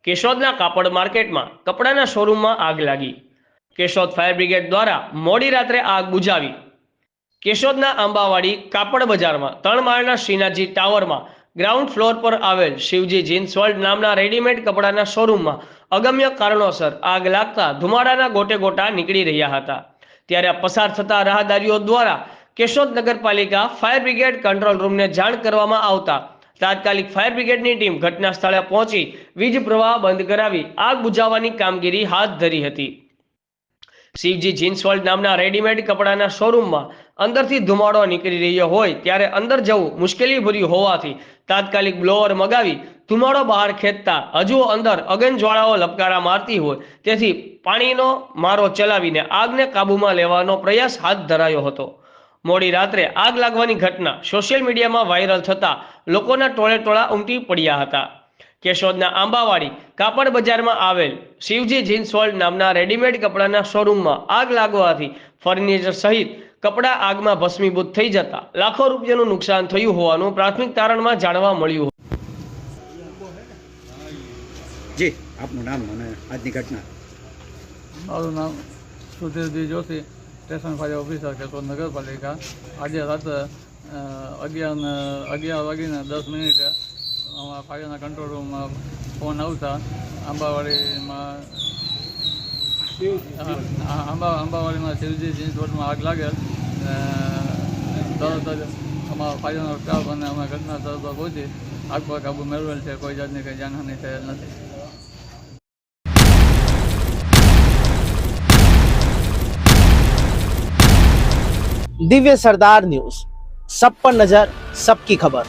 કેશોદના કાપડ માર્કેટમાં કપડાના શોરૂમમાં આગ લાગી। કેશોદ ફાયર બ્રિગેડ દ્વારા મોડી રાત્રે આગ બુઝાવી। કેશોદના આંબાવાડી કાપડ બજારમાં 3 માળના શ્રીનાથજી ટાવરમાં ગ્રાઉન્ડ ફ્લોર પર આવેલ શિવજી જીન્સ વર્લ્ડ નામના રેડીમેડ કપડાના શોરૂમમાં અગમ્ય કારણોસર આગ લાગતા ધુમાડાના ગોટે ગોટા નીકળી રહ્યા હતા। ત્યારે પસાર થતા રાહદારીઓ દ્વારા કેશોદ નગરપાલિકા ફાયર બ્રિગેડ કંટ્રોલ રૂમને જાણ કરવામાં આવતા તાત્કાલિક ફાયર બ્રિગેડની ટીમ ઘટના સ્થળે પહોંચી વીજ પ્રવાહ બંધ કરાવી આગ બુઝાવવાની કામગીરી હાથ ધરી હતી। શિવજી જીન્સ વર્લ્ડ નામના રેડીમેડ કપડાના શોરૂમમાં અંદરથી ધુમાડો નીકળી રહ્યો હોય ત્યારે અંદર જવું મુશ્કેલીભર્યું હોવાથી તાત્કાલિક બ્લોઅર મગાવી ધુમાડો બહાર ખેંચતા હજુ અંદર અગનજ્વાળાઓ લપકારા મારતી હોય તેથી પાણીનો મારો ચલાવીને આગને કાબૂમાં લેવાનો પ્રયાસ હાથ ધરાયો હતો। મોડી રાત્રે આગ લાગવાની ઘટના સોશિયલ મીડિયામાં વાયરલ થતા લોકોના ટોળે ટોળા ઉમટી પડ્યા હતા। કેશોદના આંબાવાડી કાપડ બજારમાં આવેલ શિવજી જીન્સ વર્લ્ડ નામના રેડીમેડ કપડાના શોરૂમમાં આગ લાગવાથી ફર્નિચર સહિત કપડા આગમાં ભસ્મીભૂત થઈ જતા લાખો રૂપિયાનું નુકસાન થયું હોવાનું પ્રાથમિક તારણમાં જાણવા મળ્યું। જી આપનું નામ અને આજની ઘટના? મારું નામ સુધીરજી Joshi, station fire officer Keshod નગરપાલિકા। આજે રાત્રે 11 વાગીને 10 મિનિટે અમારા ફાયરના કંટ્રોલ રૂમમાં ફોન આવતા આંબાવાડીમાં શિવજી જીન્સ વર્લ્ડમાં આગ લાગેલ। તરત જ અમારા ફાયરનો સ્ટાફ અને અમે ઘટના સ્થળ પર પહોંચી આગ પર કાબૂ મેળવેલ છે। કોઈ જાતની કંઈ જાનહાની થયેલ નથી। दिव्य सरदार न्यूज, सब पर नजर, सबकी खबर।